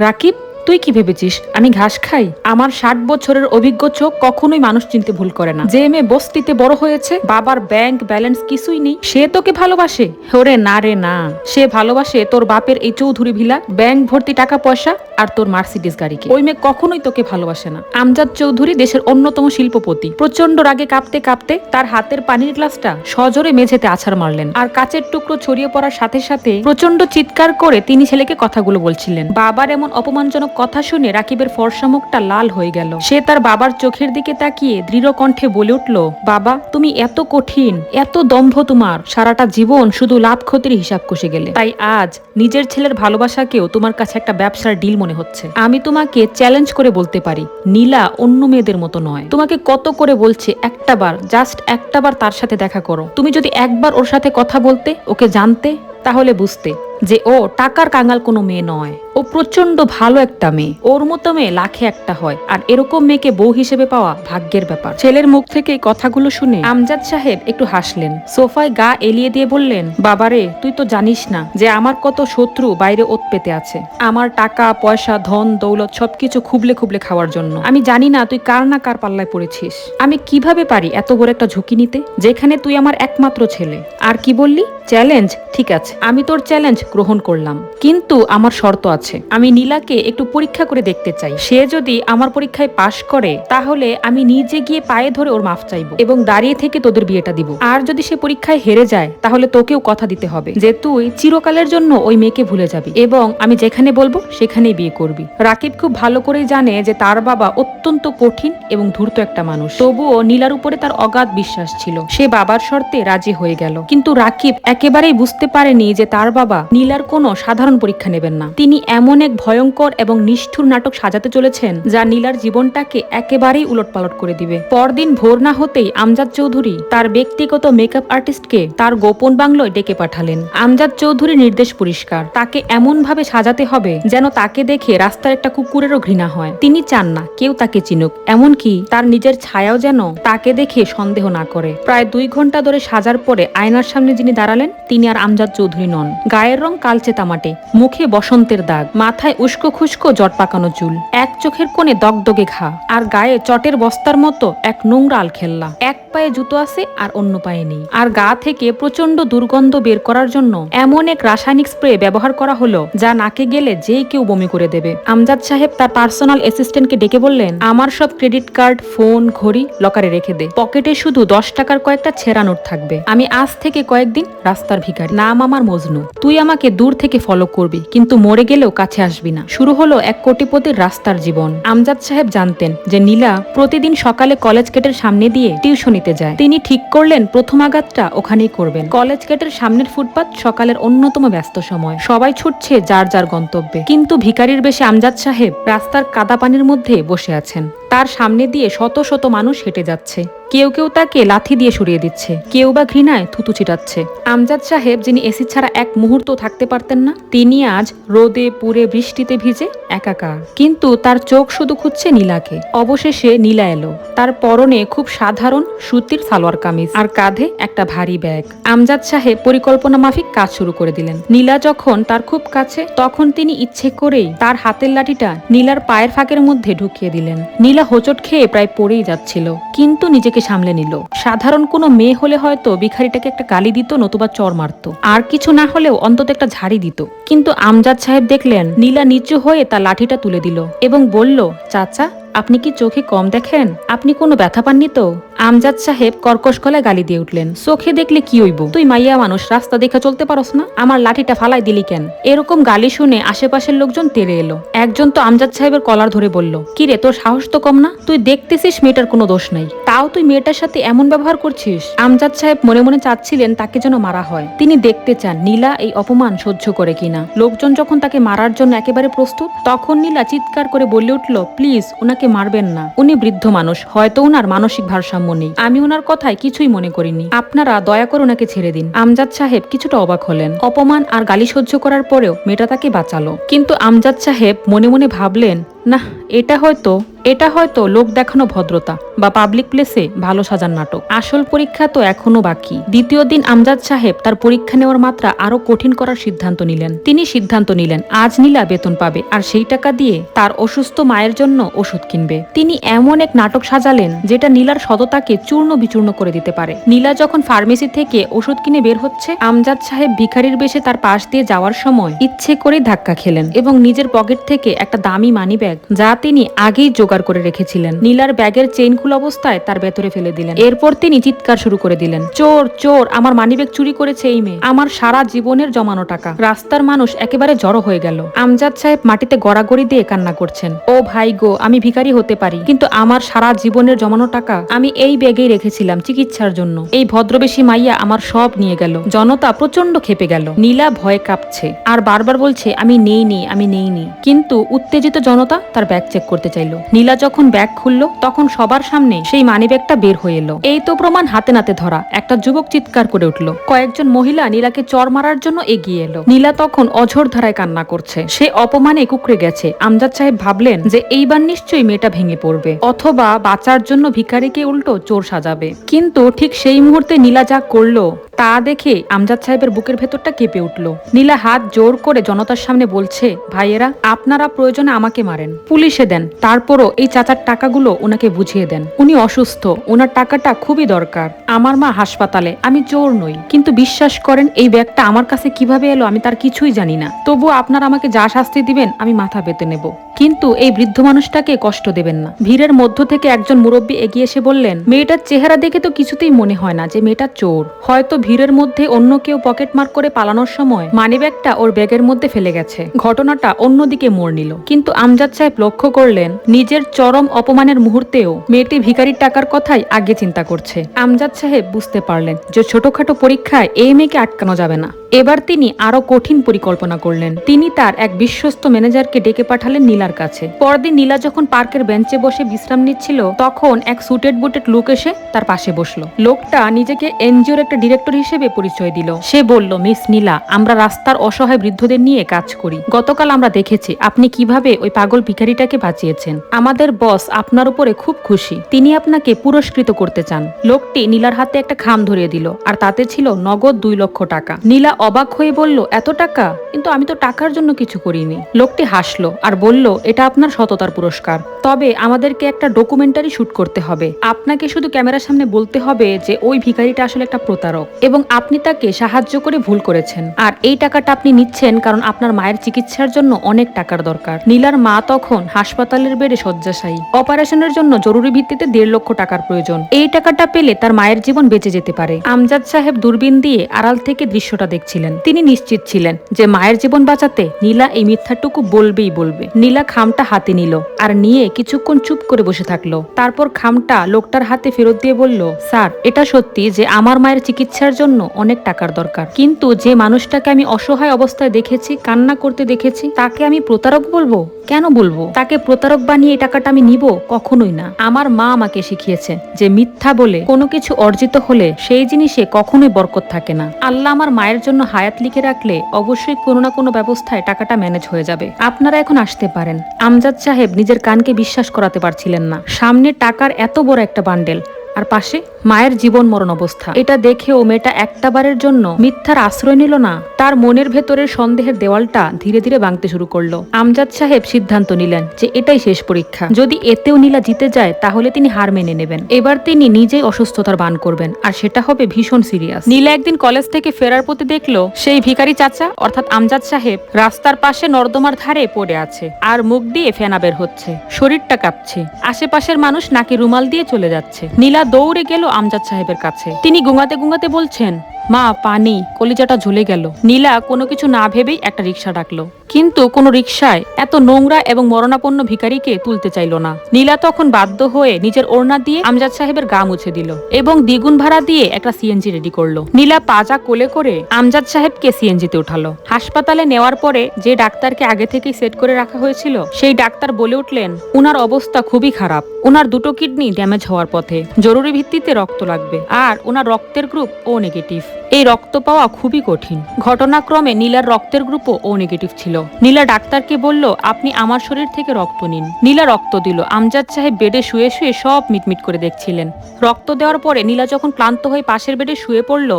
রাকিব, তুই কি ভেবেছিস আমি ঘাস খাই? আমার 60 বছরের অভিজ্ঞ চোখ কখনোই মানুষ চিনতে ভুল করে না। যে মেয়ে বস্তিতে বড় হয়েছে, বাবার ব্যাংক ব্যালেন্স কিছুই নেই, সে তোকে ভালোবাসে? ওরে না রে না, সে ভালোবাসে তোর বাপের এই চৌধুরী ভিলা, ব্যাংক ভর্তি টাকা পয়সা আর তোর মার্সিডিজ গাড়িকে। ওই মেয়ে কখনোই তোকে ভালোবাসে না। আমজাদ চৌধুরী দেশের অন্যতম শিল্পপতি। প্রচন্ড রাগে কাঁপতে কাঁপতে তার হাতের পানির গ্লাসটা সজোরে মেঝেতে আছাড় মারলেন, আর কাচের টুকরো ছড়িয়ে পড়ার সাথে সাথে প্রচন্ড চিৎকার করে তিনি ছেলেকে কথাগুলো বলছিলেন। বাবার এমন অপমানজনক কথা শুনে রাকিবের ফর্সা মুখটা লাল হয়ে গেল। সে তার বাবার চোখের দিকে তাকিয়ে দৃঢ় কণ্ঠে বলে উঠল, বাবা তুমি এত কঠিন, এত দম্ভ তোমার, সারাটা জীবন শুধু লাভ ক্ষতির হিসাব কষে গেলে। তাই আজ নিজের ছেলের ভালোবাসাকেও তোমার কাছে একটা ব্যবসার ডিল মনে হচ্ছে। আমি তোমাকে চ্যালেঞ্জ করে বলতে পারি, নীলা অন্য মেয়েদের মতো নয়। তোমাকে কত করে বলছে একটাবার, জাস্ট একটাবার তার সাথে দেখা করো। তুমি যদি একবার ওর সাথে কথা বলতে, ওকে জানতে, তাহলে বুঝতে যে ও টাকার কাঙাল কোনো মেয়ে নয়। ও প্রচন্ড ভালো একটা মেয়ে। ওর মতো মেয়ে লাখে একটা হয়, আর এরকম মেয়েকে বউ হিসেবে পাওয়া ভাগ্যের ব্যাপার। ছেলের মুখ থেকে এই কথাগুলো শুনে আমজাদ সাহেব একটু হাসলেন, সোফায় গা এলিয়ে দিয়ে বললেন, বাবারে তুই তো জানিস না যে আমার কত শত্রু বাইরে ওত পেতে আছে আমার টাকা পয়সা ধন দৌলত সবকিছু খুবলে খুবলে খাওয়ার জন্য। আমি জানি না তুই কার না কার পাল্লায় পড়েছিস। আমি কিভাবে পারি এত বড় একটা ঝুঁকি নিতে, যেখানে তুই আমার একমাত্র ছেলে। আর কি বললি? চ্যালেঞ্জ? ঠিক আছে, আমি তোর চ্যালেঞ্জ গ্রহণ করলাম, কিন্তু আমার শর্ত আছে। আমি নীলাকে একটু পরীক্ষা করে দেখতে চাই। সে যদি আমার পরীক্ষায় পাশ করে, তাহলে আমি নিজে গিয়ে পায়ে ধরে ওর মাফ চাইবো এবং দাঁড়িয়ে থেকে তোদের বিয়েটা দিব। আর যদি সে পরীক্ষায় হেরে যায়, তাহলে তোকেও কথা দিতে হবে যে তুই চিরকালের জন্য ওই মেয়েকে ভুলে যাবি এবং আমি যেখানে বলবো সেখানেই বিয়ে করবি। রাকিব খুব ভালো করেই জানে যে তার বাবা অত্যন্ত কঠিন এবং ধূর্ত একটা মানুষ। তবুও নীলার উপরে তার অগাধ বিশ্বাস ছিল। সে বাবার শর্তে রাজি হয়ে গেল, কিন্তু রাকিব একেবারেই বুঝতে পারেনি যে তার বাবা নীলার কোনো সাধারণ পরীক্ষা নেবেন না। তিনি এমন এক ভয়ঙ্কর এবং নিষ্ঠুর নাটক সাজাতে চলেছেন যা নীলার জীবনটাকে একেবারেই উলটপালট করে দিবে। পরদিন ভোর না হতেই আমজাদ চৌধুরী তার ব্যক্তিগত মেকআপ আর্টিস্টকে তার গোপন বাংলোয় ডেকে পাঠালেন। আমজাদ চৌধুরীর নির্দেশ পরিষ্কার, তাকে এমন ভাবে সাজাতে হবে যেন তাকে দেখে রাস্তার একটা কুকুরেরও ঘৃণা হয়। তিনি চান না কেউ তাকে চিনুক, এমনকি তার নিজের ছায়াও যেন তাকে দেখে সন্দেহ না করে। প্রায় 2 ঘন্টা ধরে সাজার পরে আয়নার সামনে যিনি দাঁড়ালেন, তিনি আর আমজাদ চৌধুরী নন। গায়ের রং কালচে তামাটে, মুখে বসন্তের দাগ, মাথায় উস্কো খুস্কো জট পাকানো চুল, এক চোখের কোণে দগদগে ঘা, আর গায়ে চটের বস্তার মতো এক নোংরা আলখেল্লা। এক পায়ে জুতো আছে আর অন্য পায়ে নেই। আর গা থেকে প্রচন্ড দুর্গন্ধ বের করার জন্য এমন এক রাসায়নিক স্প্রে ব্যবহার করা হলো যা নাকে গেলে যে কেউ বমি করে দেবে। আমজাদ সাহেব তার পার্সোনাল অ্যাসিস্ট্যান্টকে ডেকে বললেন, আমার সব ক্রেডিট কার্ড, ফোন, ঘড়ি লকারে রেখে দে। পকেটে শুধু 10 টাকার কয়েকটা ছেঁড়া নোট থাকবে। আমি আজ থেকে কয়েকদিন রাস্তার ভিখারি, নাম আমার মজনু। তুই আমাকে দূর থেকে ফলো করবি, কিন্তু মরে গেলেও কাছে আসবি না। শুরু হলো এক কোটিপতির রাস্তার জীবন। আমজাদ সাহেব জানতেন যে নীলা প্রতিদিন সকালে কলেজ গেটের সামনে দিয়ে টিউশনিতে যায়। তিনি ঠিক করলেন প্রথম আঘাতটা ওখানেই করবেন। কলেজ গেটের সামনের ফুটপাত সকালের অন্যতম ব্যস্ত সময়। সবাই ছুটছে যার যার গন্তব্যে, কিন্তু ভিখারির বেশে আমজাদ সাহেব রাস্তার কাদা পানির মধ্যে বসে আছেন। তার সামনে দিয়ে শত শত মানুষ হেঁটে যাচ্ছে। কেউ কেউ তাকে লাথি দিয়ে সরিয়ে দিচ্ছে, কেউ বা ঘৃণায় থুতু ছিটাচ্ছে। আমজাদ সাহেব, যিনি এসি ছাড়া এক মুহূর্ত থাকতে পারতেন না, তিনি আজ রোদে পুড়ে বৃষ্টিতে ভিজে একাকার। কিন্তু তার চোখ শুধু খুঁজছে নীলাকে। অবশেষে নীলা এলো। তার পরনে খুব সাধারণ সুতির সালোয়ার কামিজ আর কাঁধে একটা ভারী ব্যাগ। আমজাদ সাহেব পরিকল্পনা মাফিক কাজ শুরু করে দিলেন। নীলা যখন তার খুব কাছে, তখন তিনি ইচ্ছে করেই তার হাতের লাঠিটা নীলার পায়ের ফাঁকের মধ্যে ঢুকিয়ে দিলেন। নীলা হোঁচট খেয়ে প্রায় পড়েই যাচ্ছিল, কিন্তু নিজেকে সামলে নিল। সাধারণ কোনো মেয়ে হলে হয়তো ভিখারিটাকে একটা গালি দিত, নতুবা চর মারত, আর কিছু না হলেও অন্তত একটা ঝাড়ি দিত। কিন্তু আমজাদ সাহেব দেখলেন নীলা নিচু হয়ে তার লাঠিটা তুলে দিল এবং বলল, চাচা আপনি কি চোখে কম দেখেন? আপনি কোনো ব্যথা পাননি তো? আমজাদ সাহেব কর্কশ গলায় গালি দিয়ে উঠলেন, চোখে দেখলে কি হইব? তুই মাইয়া মানুষ, রাস্তা দেখা চলতে পারস না? আমার লাঠিটা ফালাই দিলি কেন? এরকম গালি শুনে আশেপাশের লোকজন তেড়ে এলো। একজন তো আমজাদ সাহেবের কলার ধরে বলল, কি রে তোর সাহস তো কম না? তুই দেখতেছিস মেয়েটার কোনো দোষ নাই, তাও তুই মেয়েটার সাথে এমন ব্যবহার করছিস। আমজাদ সাহেব মনে মনে চাচ্ছিলেন তাকে যেন মারা হয়। তিনি দেখতে চান নীলা এই অপমান সহ্য করে কিনা। লোকজন যখন তাকে মারার জন্য একেবারে প্রস্তুত, তখন নীলা চিৎকার করে বলে উঠল, প্লিজ উনাকে মারবেন না, উনি বৃদ্ধ মানুষ, হয়তো উনার মানসিক ভারসাম্য নেই। আমি উনার কথায় কিছুই মনে করিনি, আপনারা দয়া করে উনাকে ছেড়ে দিন। আমজাদ সাহেব কিছুটা অবাক হলেন। অপমান আর গালি সহ্য করার পরেও মেয়েটা তাকে বাঁচালো। কিন্তু আমজাদ সাহেব মনে মনে ভাবলেন, না, এটা হয়তো এটা হয়তো লোক দেখানো ভদ্রতা বা পাবলিক প্লেসে ভালো সাজার নাটক। আসল পরীক্ষা তো এখনো বাকি। দ্বিতীয় দিন আমজাদ সাহেব তার পরীক্ষা নেওয়ার মাত্রা আরো কঠিন করার সিদ্ধান্ত নিলেন। তিনি সিদ্ধান্ত নিলেন আজ নীলা বেতন পাবে আর সেই টাকা দিয়ে তার অসুস্থ মায়ের জন্য ওষুধ কিনবে। তিনি এমন এক নাটক সাজালেন যেটা নীলার সততাকে চূর্ণ বিচূর্ণ করে দিতে পারে। নীলা যখন ফার্মেসি থেকে ওষুধ কিনে বের হচ্ছে, আমজাদ সাহেব ভিখারির বেশে তার পাশ দিয়ে যাওয়ার সময় ইচ্ছে করে ধাক্কা খেলেন এবং নিজের পকেট থেকে একটা দামি মানি ব্যাগ, যা তিনি আগেই জোগাড় করে রেখেছিলেন, নীলার ব্যাগের চেইন খোলা অবস্থায় তার ভেতরে ফেলে দিলেন। এরপর তিনি চিৎকার শুরু করে দিলেন, চোর চোর, আমার মানি ব্যাগ চুরি করেছে এই মেয়ে, আমার সারা জীবনের জমানো টাকা। রাস্তার মানুষ একেবারে জড়ো হয়ে গেল। আমজাদ সাহেব মাটিতে গড়াগড়ি দিয়ে কান্না করছেন, ও ভাই গো, আমি ভিখারি হতে পারি, কিন্তু আমার সারা জীবনের জমানো টাকা আমি এই ব্যাগেই রেখেছিলাম চিকিৎসার জন্য। এই ভদ্রবেশী মাইয়া আমার সব নিয়ে গেল। জনতা প্রচন্ড ক্ষেপে গেল। নীলা ভয়ে কাঁপছে আর বারবার বলছে আমি নেইনি, আমি নেইনি। কিন্তু উত্তেজিত জনতা তার ব্যাগ চেক করতে চাইল। নীলা যখন ব্যাগ খুললো তখন সবার সামনে সেই মানি ব্যাগটা বের হয়ে এলো। এই তো প্রমাণ হাতে নাতে ধরা। একটা যুবক চিৎকার করে উঠলো। কয়েকজন মহিলা নীলাকে চর মারার জন্য এগিয়ে এলো। নীলা তখন অঝোর ধারায় কান্না করছে। সে অপমানে কুকড়ে গেছে। আমজাদ সাহেব ভাবলেন যে এইবার নিশ্চয়ই মেয়েটা ভেঙে পড়বে, অথবা বাঁচার জন্য ভিখারিকে উল্টো চোর সাজাবে। কিন্তু ঠিক সেই মুহূর্তে নীলা যা করলো তা দেখে আমজাদ সাহেবের বুকের ভেতরটা কেঁপে উঠল। নীলা হাত জোর করে জনতার সামনে বলছে, ভাইয়েরা, আপনারা প্রয়োজনে আমাকে মারেন, পুলিশে দেন, তারপরও এই চাচার টাকাগুলো ওনাকে বুঝিয়ে দেন। উনি অসুস্থ, ওনার টাকাটা খুবই দরকার। আমার মা হাসপাতালে, আমি চোর নই। কিন্তু বিশ্বাস করেন, এই ব্যাগটা আমার কাছে কিভাবে এলো আমি তার কিছুই জানি না। তবুও আপনারা আমাকে যা শাস্তি দিবেন আমি মাথা পেতে নেব, কিন্তু এই বৃদ্ধ মানুষটাকে কষ্ট দেবেন না। ভিড়ের মধ্য থেকে একজন মুরব্বী এগিয়ে এসে বললেন, মেয়েটার চেহারা দেখে তো কিছুতেই মনে হয় না যে মেয়েটা চোর। হয়তো ভিড়ের মধ্যে অন্য কেউ পকেট মার করে পালানোর সময় মানিব্যাগটা ওর ব্যাগের মধ্যে ফেলে গেছে। ঘটনাটা অন্যদিকে মোড় নিল। কিন্তু আমজাদ সাহেব লক্ষ্য করলেন নিজের চরম অপমানের মুহূর্তেও মেয়েটি ভিখারির টাকার কথাই আগে চিন্তা করছে। আমজাদ সাহেব বুঝতে পারলেন যে ছোটখাটো পরীক্ষায় এই মেয়েকে আটকানো যাবে না। এবার তিনি আরো কঠিন পরিকল্পনা করলেন। তিনি তার এক বিশ্বস্ত ম্যানেজারকে ডেকে পাঠালেন নীলার কাছে। পরদিন নীলা যখন পার্কের বেঞ্চে বসে বিশ্রাম নিচ্ছিল, তখন এক সুটেড বুটেড লোক এসে তার পাশে বসলো। লোকটা নিজেকে এনজিওর একটা ডিরেক্টর হিসেবে পরিচয় দিল। সে বলল, মিস নীলা, আমরা রাস্তার অসহায় বৃদ্ধদের নিয়ে কাজ করি। গতকাল আমরা দেখেছি আপনি কিভাবে ওই পাগল ভিখারিটাকে বাঁচিয়েছেন। আমাদের বস আপনার উপরে খুব খুশি, তিনি আপনাকে পুরস্কৃত করতে চান। লোকটি নীলার হাতে একটা খাম ধরিয়ে দিল, আর তাতে ছিল নগদ 2 লক্ষ টাকা। নীলা অবাক হয়ে বলল, এত টাকা? কিন্তু আমি তো টাকার জন্য কিছু করিনি। লোকটি হাসলো আর বলল, এটা আপনার সততার পুরস্কার। তবে আমাদেরকে একটা ডকুমেন্টারি শুট করতে হবে। আপনাকে শুধু ক্যামেরার সামনে বলতে হবে যে ওই ভিখারিটা আসলে একটা প্রতারক এবং আপনি তাকে সাহায্য করে ভুল করেছেন, আর এই টাকাটা আপনি নিচ্ছেন কারণ আপনার মায়ের চিকিৎসার জন্য অনেক টাকার দরকার। নীলার মা তখন হাসপাতালের বেডে শয্যাশায়ী। অপারেশনের জন্য জরুরি ভিত্তিতে 1.5 লক্ষ টাকার প্রয়োজন। এই টাকাটা পেলে তার মায়ের জীবন বেঁচে যেতে পারে। আমজাদ সাহেব দূরবীন দিয়ে আড়াল থেকে দৃশ্যটা দেখছিলেন। তিনি নিশ্চিত ছিলেন যে মায়ের জীবন বাঁচাতে নীলা এই মিথ্যাটুকু বলবেই বলবে। নীলা খামটা হাতে নিল আর নিয়ে কিছুক্ষণ চুপ করে বসে থাকলো। তারপর খামটা লোকটার হাতে ফেরত দিয়ে বলল, স্যার, এটা সত্যি যে আমার মায়ের চিকিৎসার জন্য অনেক টাকার দরকার, কিন্তু যে মানুষটাকে আমি অসহায় অবস্থায় দেখেছি, কান্না করতে দেখেছি, তাকে আমি প্রতারক বলবো? কেন বলবো? তাকে প্রতারক বানিয়ে এই টাকাটা আমি নিব? কখনোই না। আমার মা আমাকে শিখিয়েছে যে মিথ্যা বলে কোনো কিছু অর্জিত হলে সেই জিনিসে কখনোই বরকত থাকে না। আল্লাহ আমার মায়ের জন্য হায়াত লিখে রাখলে অবশ্যই কোনো না কোনো ব্যবস্থায় টাকাটা ম্যানেজ হয়ে যাবে। আপনারা এখন আসতে পারেন। আমজাদ সাহেব নিজের কানকে বিশ্বাস করাতে পারছিলেন না। সামনে টাকার এত বড় একটা বান্ডেল, আর পাশে মায়ের জীবন মরণ অবস্থা। এটা দেখেও মেয়েটা একটাবারের জন্য মিথ্যার আশ্রয় নিল না। তার মনের ভেতরের সন্দেহের দেওয়ালটা ধীরে ধীরে ভাঙতে শুরু করলো। আমজাদ সাহেব সিদ্ধান্ত নিলেন যে এটাই শেষ পরীক্ষা। যদি এতেও নীলা জিতে যায় তাহলে তিনি হার মেনে নেবেন। এবার তিনি নিজেই অসুস্থতার বান করবেন, আর সেটা হবে ভীষণ সিরিয়াস। নীলা একদিন কলেজ থেকে ফেরার পথে দেখলো সেই ভিখারি চাচা অর্থাৎ আমজাদ সাহেব রাস্তার পাশে নর্দমার ধারে পড়ে আছে, আর মুখ দিয়ে ফেনা বের হচ্ছে, শরীরটা কাঁপছে। আশেপাশের মানুষ নাকি রুমাল দিয়ে চলে যাচ্ছে। নীলা দৌড়ে গেল আমজাদ সাহেবের কাছে। তিনি গুঙাতে গুঙাতে বলছেন, মা, পানি, কলিজাটা ঝুলে গেল। নীলা কোনো কিছু না ভেবেই একটা রিক্সা ডাকলো, কিন্তু কোনো রিক্সায় এত নোংরা এবং মরণাপন্ন ভিখারিকে তুলতে চাইল না। নীলা তখন বাধ্য হয়ে নিজের ওড়না দিয়ে আমজাদ সাহেবের গা মুছে দিল এবং দ্বিগুণ ভাড়া দিয়ে একটা সিএনজি রেডি করলো। নীলা পাজা কোলে করে আমজাদ সাহেবকে সিএনজিতে উঠালো। হাসপাতালে নেওয়ার পরে যে ডাক্তারকে আগে থেকেই সেট করে রাখা হয়েছিল, সেই ডাক্তার বলে উঠলেন, উনার অবস্থা খুবই খারাপ। উনার 2টো কিডনি ড্যামেজ হওয়ার পথে, জরুরি ভিত্তিতে রক্ত লাগবে, আর উনার রক্তের গ্রুপ ও নেগেটিভ। এই রক্ত পাওয়া খুবই কঠিন। ঘটনাক্রমে নীলার রক্তের গ্রুপও ও নেগেটিভ ছিল। নীলা ডাক্তারকে বলল, আপনি আমার শরীর থেকে রক্ত নিন। নীলা রক্ত দিল। আমজাদ সাহেব বেডে শুয়ে শুয়ে সব মিটমিট করে দেখছিলেন। রক্ত দেওয়ার পরে নীলা যখন ক্লান্ত হয়ে পাশের বেডে শুয়ে পড়ল,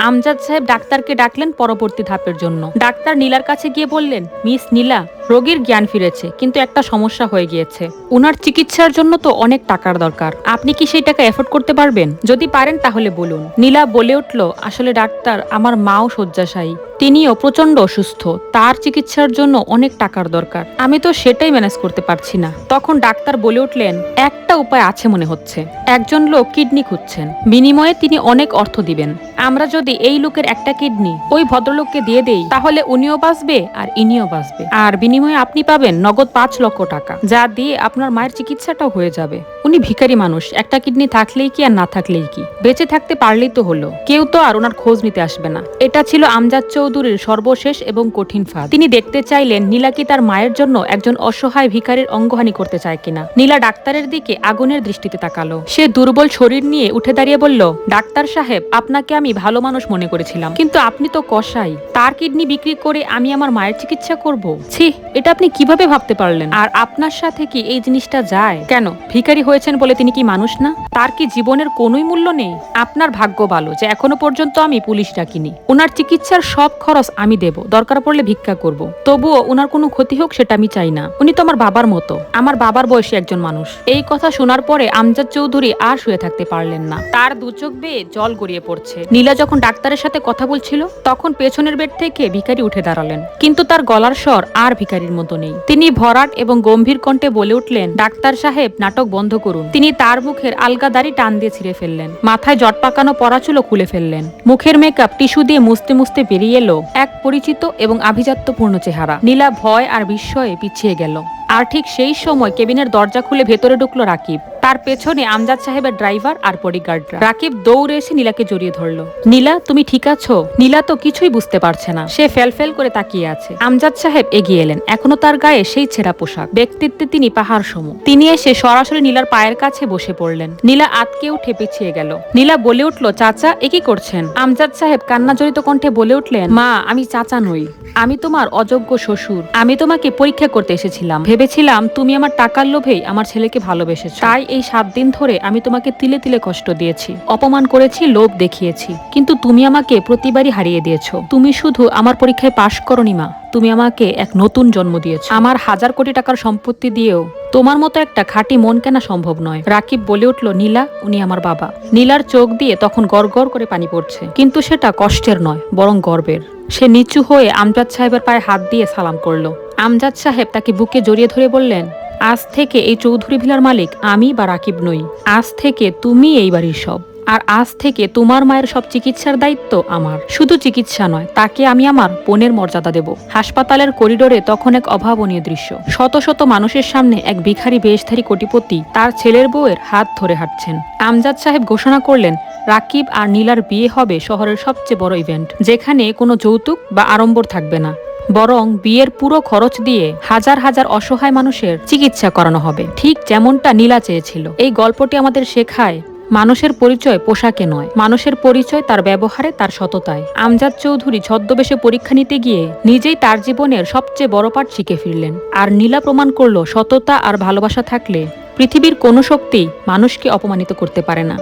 আমজাদ সাহেব ডাক্তারকে ডাকলেন পরবর্তী ধাপের জন্য। ডাক্তার নীলার কাছে গিয়ে বললেন, মিস নীলা, রোগীর জ্ঞান ফিরেছে, কিন্তু একটা সমস্যা হয়ে গিয়েছে। উনার চিকিৎসার জন্য তো অনেক টাকার দরকার। আপনি কি সেই টাকা এফোর্ড করতে পারবেন? যদি পারেন তাহলে বলুন। নীলা বলে উঠল, আসলে ডাক্তার, আমার মাও শয্যাশায়ী, তিনিও প্রচন্ড অসুস্থ, তার চিকিৎসার জন্য অনেক টাকার দরকার, আমি তো সেটাই ম্যানেজ করতে পারছি না। তখন ডাক্তার বলে উঠলেন, একটা উপায় আছে মনে হচ্ছে। একজন লোক কিডনি খুঁজছেন, বিনিময়ে তিনি অনেক অর্থ দিবেন। আমরা যদি এই লোকের একটা কিডনি ওই ভদ্রলোককে দিয়ে দেই, তাহলে উনিও বাঁচবে আর ইনিও বাঁচবে, আর বিনিময়ে আপনি পাবেন নগদ 5 লক্ষ টাকা, যা দিয়ে আপনার মায়ের চিকিৎসাটাও হয়ে যাবে। উনি ভিখারি মানুষ, একটা কিডনি থাকলেই কি আর না থাকলেই কি, বেঁচে থাকতে পারলেই তো হলো, কেউ তো আর ওনার খোঁজ নিতে আসবে না। এটা ছিল আমজাদ চৌধুরীর সর্বশেষ এবং কঠিন ফাঁদ। তিনি দেখতে চাইলেন নীলা কি তার মায়ের জন্য একজন অসহায় ভিখারির অঙ্গহানি করতে চায় কিনা। নীলা ডাক্তারের দিকে আগুনের দৃষ্টিতে তাকালো। সে দুর্বল শরীর নিয়ে উঠে দাঁড়িয়ে বলল, ডাক্তার সাহেব, আপনাকে আমি ভালো মানুষ মনে করেছিলাম, কিন্তু আপনি তো কসাই। তার কিডনি বিক্রি করে আমি আমার মায়ের চিকিৎসা করব? ছি, এটা আপনি কিভাবে ভাবতে পারলেন? আর আপনার সাথে কি এই জিনিসটা যায়? কেন, ভিখারি হয়েছেন বলে তিনি কি মানুষ না? তার কি জীবনের কোনোই মূল্য নেই? আপনার ভাগ্য ভালো যে এখনো পর্যন্ত আমি পুলিশ ডাকিনি। ওনার চিকিৎসার সব খরচ আমি দেব, দরকার পড়লে ভিক্ষা করব। তবুও ওনার কোনো ক্ষতি হোক সেটা আমি চাই না। উনি তো আমার বাবার মতো, আমার বাবার বয়সী একজন মানুষ। এই কথা শোনার পরে আমজাদ চৌধুরী আর শুয়ে থাকতে পারলেন না। তার দু চোখ বেয়ে জল গড়িয়ে পড়ছে। নীলা যখন ডাক্তারের সাথে কথা বলছিল, তখন পেছনের বেড থেকে ভিখারি উঠে দাঁড়ালেন, কিন্তু তার গলার স্বর আর ভিখারির মতো নেই। তিনি ভরাট এবং গম্ভীর কণ্ঠে বলে উঠলেন, ডাক্তার সাহেব, নাটক বন্ধ করুন। তিনি তার মুখের আলগা দাড়ি টান দিয়ে ছিঁড়ে ফেললেন, মাথায় জট পাকানো পরাচুলো খুলে ফেললেন, মুখের মেকআপ টিস্যু দিয়ে মুছতে মুছতে বেরিয়ে এলো এক পরিচিত এবং আভিজাত্যপূর্ণ চেহারা। নীলা ভয় আর বিস্ময়ে পিছিয়ে গেল। আর ঠিক সেই সময় কেবিনের দরজা খুলে ভেতরে ঢুকলো রাকিব। তার পেছনে আমজাদ সাহেবের ড্রাইভার আর বডিগার্ডরা। রাকিব দৌড়ে এসে নীলাকে জড়িয়ে ধরলো। নীলা, তুমি ঠিক আছো? নীলা তো কিছুই বুঝতে পারছে না, সে ফেল করে তাকিয়ে আছে। আমজাদ সাহেব এগিয়ে এলেন, এখনো তার গায়ে সেই ছেঁড়া পোশাক, ব্যক্তিত্বে তিনি পাহাড় সম। তিনি এসে সরাসরি নীলার পায়ের কাছে বসে পড়লেন। নীলা আতকে উঠে পিছিয়ে গেল। নীলা বলে উঠলো, চাচা, এ কি করছেন? আমজাদ সাহেব কান্না জড়িত কণ্ঠে বলে উঠলেন, মা, আমি চাচা নই, আমি তোমার অযোগ্য শ্বশুর। আমি তোমাকে পরীক্ষা করতে এসেছিলাম, ভেবেছিলাম তুমি আমার টাকার লোভেই আমার ছেলেকে ভালোবেসেছো, তাই এই 7 দিন ধরে আমি তোমাকে তিলে তিলে কষ্ট দিয়েছি, অপমান করেছি, লোভ দেখিয়েছি, কিন্তু তুমি আমাকে প্রতিবারই হারিয়ে দিয়েছো। তুমি শুধু আমার পরীক্ষায় পাশ করোনি মা, তুমি আমাকে এক নতুন জন্ম দিয়েছো। আমার 1000 কোটি টাকার সম্পত্তি দিয়েও তোমার মতো একটা খাঁটি মন কেনা সম্ভব নয়। রাকিব বলে উঠল, নীলা, উনি আমার বাবা। নীলার চোখ দিয়ে তখন গড়গড় করে পানি পড়ছে, কিন্তু সেটা কষ্টের নয়, বরং গর্বের। সে নিচু হয়ে আমজাদ সাহেবের পায়ে হাত দিয়ে সালাম করলো। আমজাদ সাহেব তাকে বুকে জড়িয়ে ধরে বললেন, আজ থেকে এই চৌধুরী ভিলার মালিক আমি বা রাকিব নই, আজ থেকে তুমি এই বাড়ির সব। আর আজ থেকে তোমার মায়ের সব চিকিৎসার দায়িত্ব আমার। শুধু চিকিৎসা নয়, তাকে আমি আমার বোনের মর্যাদা দেব। হাসপাতালের করিডোরে তখন এক অভাবনীয় দৃশ্য। শত শত মানুষের সামনে এক ভিখারি বেশধারী কোটিপতি তার ছেলের বউয়ের হাত ধরে হাঁটছেন। আমজাদ সাহেব ঘোষণা করলেন, রাকিব আর নীলার বিয়ে হবে শহরের সবচেয়ে বড় ইভেন্ট, যেখানে কোনো যৌতুক বা আড়ম্বর থাকবে না, বরং বিয়ের পুরো খরচ দিয়ে হাজার হাজার অসহায় মানুষের চিকিৎসা করানো হবে, ঠিক যেমনটা নীলা চেয়েছিল। এই গল্পটি আমাদের শেখায়, মানুষের পরিচয় পোশাকে নয়, মানুষের পরিচয় তার ব্যবহারে, তার সততায়। আমজাদ চৌধুরী ছদ্মবেশে পরীক্ষা নিতে গিয়ে নিজেই তার জীবনের সবচেয়ে বড় পাঠ শিখে ফিরলেন। আর নীলা প্রমাণ করলো, সততা আর ভালোবাসা থাকলে পৃথিবীর কোনো শক্তি মানুষকে অপমানিত করতে পারে না।